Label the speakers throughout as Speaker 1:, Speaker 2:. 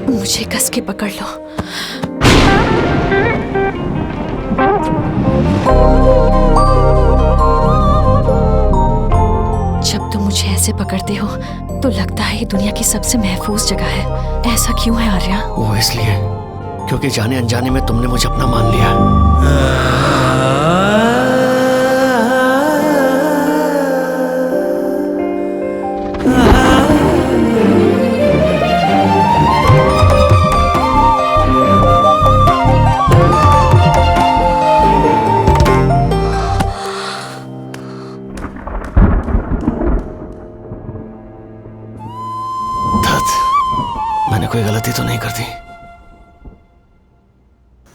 Speaker 1: मुझे कस के पकड़ लो। जब तुम मुझे ऐसे पकड़ते हो तो लगता है ये दुनिया की सबसे महफूज जगह है। ऐसा क्यों है आर्या?
Speaker 2: वो इसलिए क्योंकि जाने अनजाने में तुमने मुझे अपना मान लिया। मैंने कोई गलती तो नहीं कर दी?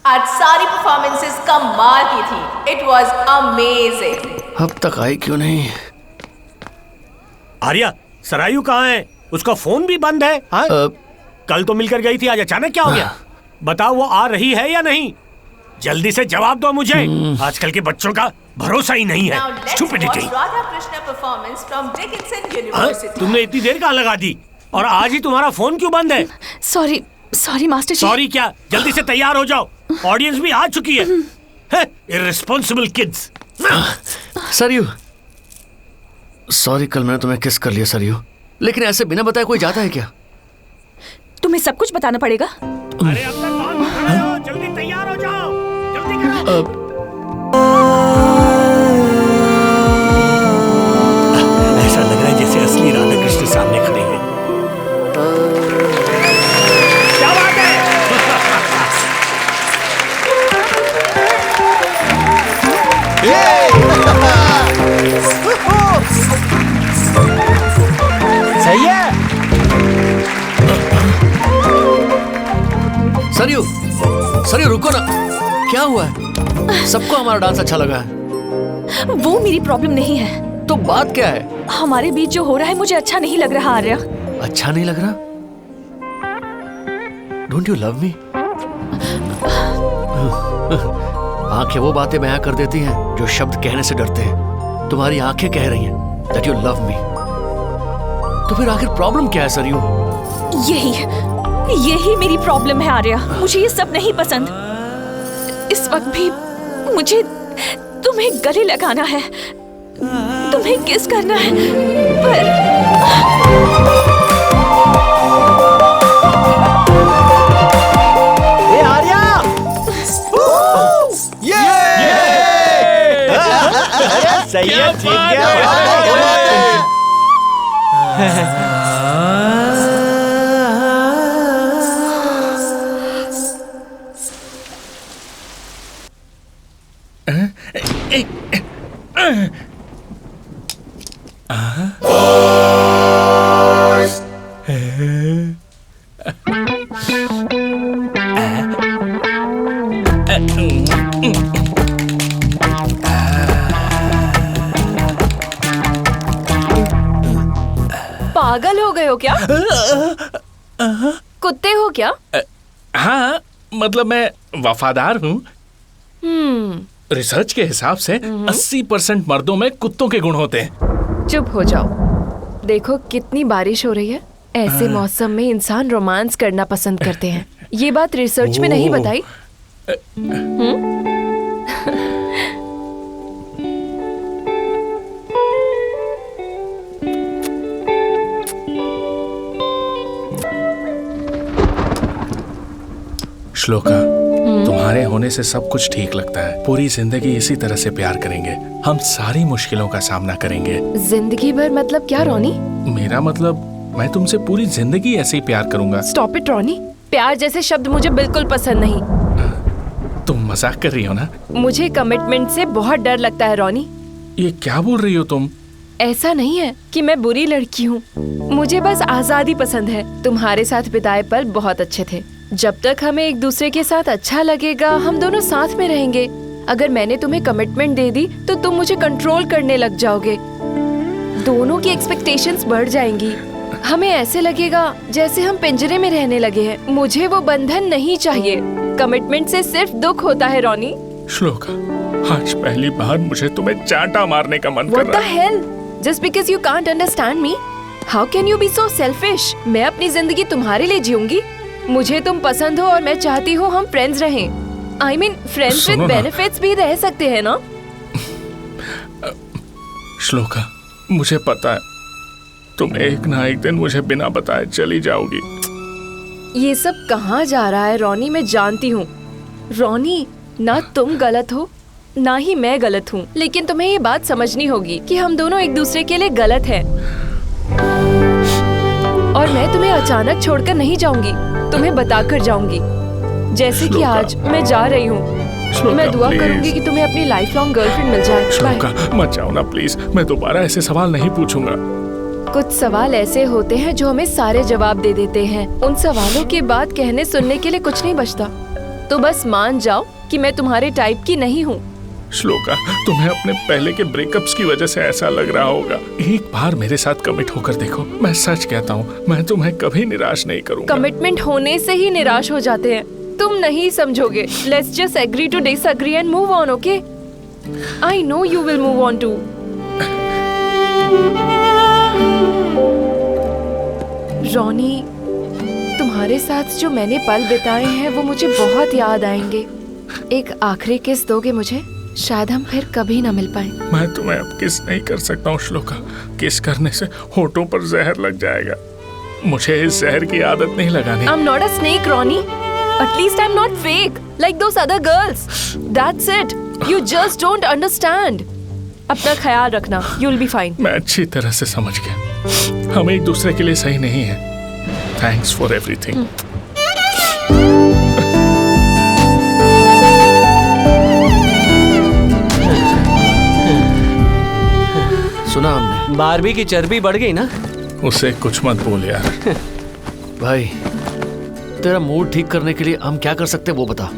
Speaker 3: आज सारी परफॉर्मेंसेस कमाल की थी। It was amazing.
Speaker 2: अब तक आई क्यों नहीं?
Speaker 4: आर्या, सरायू कहाँ है? उसका फोन भी बंद है। कल तो मिलकर गई थी, आज अचानक क्या हो गया? बताओ वो आ रही है या नहीं? जल्दी से जवाब दो मुझे। आजकल के बच्चों का भरोसा ही नहीं है। स्टूपिडिटी। तुमने इतनी देर कहाँ लगा दी? और आज ही तुम्हारा फोन क्यों बंद है?
Speaker 1: सॉरी मास्टर जी।
Speaker 4: सॉरी क्या? जल्दी से तैयार हो जाओ, ऑडियंस भी आ चुकी है। Irresponsible kids.
Speaker 2: सरयू, सॉरी कल मैंने तुम्हें किस कर लिया सरयू, लेकिन ऐसे बिना बताए कोई जाता है क्या?
Speaker 1: तुम्हें सब कुछ बताना पड़ेगा।
Speaker 4: अरे अब तक कौन खड़े हो? जल्दी तैयार हो जाओ, जल्दी करो। ऐसा लग रहा है जैसे असली राधा कृष्ण सामने खड़े हैं। क्या बात है?
Speaker 5: सही है।
Speaker 2: सरयू, सरयू रुको ना, क्या हुआ है? सबको हमारा डांस अच्छा लगा है।
Speaker 1: वो मेरी प्रॉब्लम नहीं है।
Speaker 2: तो बात क्या है?
Speaker 1: हमारे बीच जो हो रहा है मुझे अच्छा नहीं लग रहा आर्या।
Speaker 2: अच्छा नहीं लग रहा? Don't you love me? आंखें वो बातें बयां कर देती हैं जो शब्द कहने से डरते हैं। तुम्हारी आंखें कह रही हैं that you love me। तो फिर आखिर प्रॉब्लम क्या है सरयू?
Speaker 1: यही मेरी प्रॉब्लम है आर्या। मुझे ये सब नहीं पसंद। इस वक्त भी मुझे तुम्हें गले लगाना है, तुम्हें किस करना है, पर
Speaker 5: सही है, ठीक है।
Speaker 1: पागल हो गए हो क्या? कुत्ते हो क्या?
Speaker 6: हाँ, मतलब मैं वफादार हूँ। रिसर्च के हिसाब से 80% मर्दों में कुत्तों के गुण होते हैं।
Speaker 7: चुप हो जाओ। देखो कितनी बारिश हो रही है। ऐसे मौसम में इंसान रोमांस करना पसंद करते हैं। ये बात रिसर्च में नहीं बताई?
Speaker 6: श्लोका, तुम्हारे होने से सब कुछ ठीक लगता है। पूरी जिंदगी इसी तरह से प्यार करेंगे। हम सारी मुश्किलों का सामना करेंगे।
Speaker 7: जिंदगी भर मतलब क्या रोनी?
Speaker 6: मेरा मतलब मैं तुमसे पूरी जिंदगी ऐसे ही प्यार करूंगा।
Speaker 7: स्टॉप इट रोनी। प्यार जैसे शब्द मुझे बिल्कुल पसंद नहीं।
Speaker 6: तुम मजाक कर रही हो ना?
Speaker 7: मुझे कमिटमेंट से बहुत डर लगता है रोनी।
Speaker 6: ये क्या बोल रही हो तुम?
Speaker 7: ऐसा नहीं है कि मैं बुरी लड़की हूँ। मुझे बस आजादी पसंद है। तुम्हारे साथ बिताए पल बहुत अच्छे थे। जब तक हमें एक दूसरे के साथ अच्छा लगेगा हम दोनों साथ में रहेंगे। अगर मैंने तुम्हें कमिटमेंट दे दी तो तुम मुझे कंट्रोल करने लग जाओगे। दोनों की एक्सपेक्टेशंस बढ़ जाएंगी। हमें ऐसे लगेगा जैसे हम पिंजरे में रहने लगे हैं। मुझे वो बंधन नहीं चाहिए। कमिटमेंट से सिर्फ दुख होता है रोनी।
Speaker 6: श्लोका, आज पहली बार मुझे तुम्हें चांटा मारने का मन कर रहा है।
Speaker 7: What the hell? Just because you can't understand me? How can you be so selfish? मैं अपनी जिंदगी तुम्हारे लिए जीऊंगी। मुझे तुम पसंद हो और मैं चाहती हूँ हम फ्रेंड्स रहें। आई मीन फ्रेंड्स विद
Speaker 6: सुनो ना।
Speaker 7: बेनिफिट्स भी रह सकते हैं ना।
Speaker 6: श्लोका, मुझे पता है तुम एक ना एक दिन मुझे बिना बताए चली जाओगी।
Speaker 7: ये सब कहाँ जा रहा है रोनी, मैं जानती हूँ। रोनी, ना तुम गलत हो ना ही मैं गलत हूँ, लेकिन तुम्हें ये बात समझनी होगी कि हम दोनों एक दूसरे के लिए गलत हैं। और मैं तुम्हें अचानक छोड़कर नहीं जाऊंगी, तुम्हें बताकर जाऊंगी। जैसे कि
Speaker 6: श्लोका।
Speaker 7: आज मैं जा रही हूँ।
Speaker 6: श्लोका,
Speaker 7: मैं दुआ
Speaker 6: प्लीज।
Speaker 7: करूंगी कि तुम्हें अपनी लाइफ लॉन्ग गर्लफ्रेंड मिल जाए। बाय।
Speaker 6: श्लोका मत जाओ ना प्लीज, मैं दोबारा ऐसे सवाल नहीं पूछूंगा।
Speaker 7: कुछ सवाल ऐसे होते हैं जो हमें सारे जवाब दे देते हैं। उन सवालों के बाद कहने सुनने के लिए कुछ नहीं बचता। तो बस मान जाओ कि मैं तुम्हारे टाइप की नहीं हूँ।
Speaker 6: श्लोका, तुम्हें अपने पहले के ब्रेकअप्स की वजह से ऐसा लग रहा होगा। एक बार मेरे साथ कमिट होकर देखो। मैं सच कहता हूँ, मैं तुम्हें कभी निराश नहीं करूंगा।
Speaker 7: कमिटमेंट होने से ही निराश हो जाते हैं। तुम नहीं समझोगे। Let's just agree to disagree and move on, okay? I know you will move on too. Ronnie, तुम्हारे साथ जो मैंने पल बिताए हैं वो मुझे बहुत याद आएंगे। एक आखिरी किस दोगे मुझे? शायद हम फिर कभी ना मिल पाए।
Speaker 6: मैं तुम्हें अब किस नहीं कर सकता हूँ श्लोका। किस करने से होठों पर जहर लग जाएगा। मुझे इस जहर की आदत नहीं लगानी।
Speaker 7: I'm not a snake, Ronnie. At least I'm not fake like those other girls. That's it. You just don't understand. अपना ख्याल रखना. You'll be fine.
Speaker 6: मैं अच्छी तरह से समझ गया, हम एक दूसरे के लिए सही नहीं है। Thanks for everything.
Speaker 2: सुना हमने।
Speaker 5: बारबी की चर्बी बढ़ गई ना।
Speaker 6: उसे कुछ मत बोल यार।
Speaker 2: भाई, तेरा मूड ठीक करने के लिए हम क्या कर सकते हैं वो बता।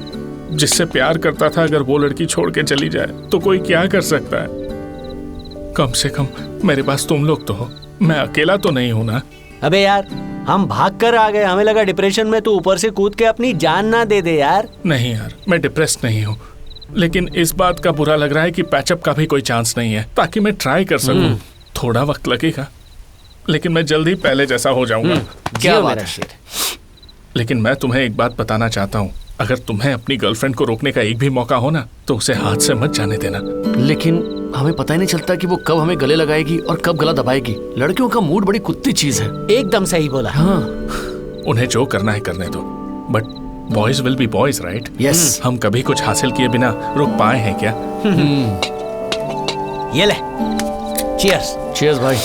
Speaker 6: जिससे प्यार करता था अगर वो लड़की छोड़ के चली जाए तो कोई क्या कर सकता है? कम से कम मेरे पास तुम लोग तो हो, मैं अकेला तो नहीं हूं ना।
Speaker 5: अबे यार, हम भाग कर आ गए, हमें लगा डिप्रेशन में तू ऊपर से कूद के अपनी जान ना दे दे यार।
Speaker 6: नहीं यार, मैं डिप्रेस्ड नहीं हूँ, लेकिन इस बात का बुरा लग रहा है कि पैचअप का भी कोई चांस नहीं है, ताकि मैं ट्राई कर सकूं। थोड़ा वक्त लगेगा, लेकिन मैं जल्दी पहले जैसा हो जाऊंगा।
Speaker 2: क्या
Speaker 5: जियो
Speaker 2: बात
Speaker 5: मेरा
Speaker 2: है?
Speaker 5: शेर।
Speaker 6: लेकिन मैं तुम्हें एक बात बताना चाहता हूँ, अगर तुम्हें अपनी गर्लफ्रेंड को रोकने का एक भी मौका हो ना, तो उसे हाथ से मत जाने देना।
Speaker 2: लेकिन हमें पता ही नहीं चलता कि वो कब हमें गले लगाएगी और कब गला दबाएगी। लड़कियों का मूड बड़ी कुत्ती चीज है।
Speaker 5: एकदम सही बोला।
Speaker 2: हाँ।
Speaker 6: उन्हें जो करना है करने दो, but boys will be boys, right?
Speaker 2: Yes.
Speaker 6: हम कभी कुछ हासिल किए बिना रुक पाए हैं क्या?
Speaker 5: ये ले, चीयर्स।
Speaker 2: चीयर्स भाई।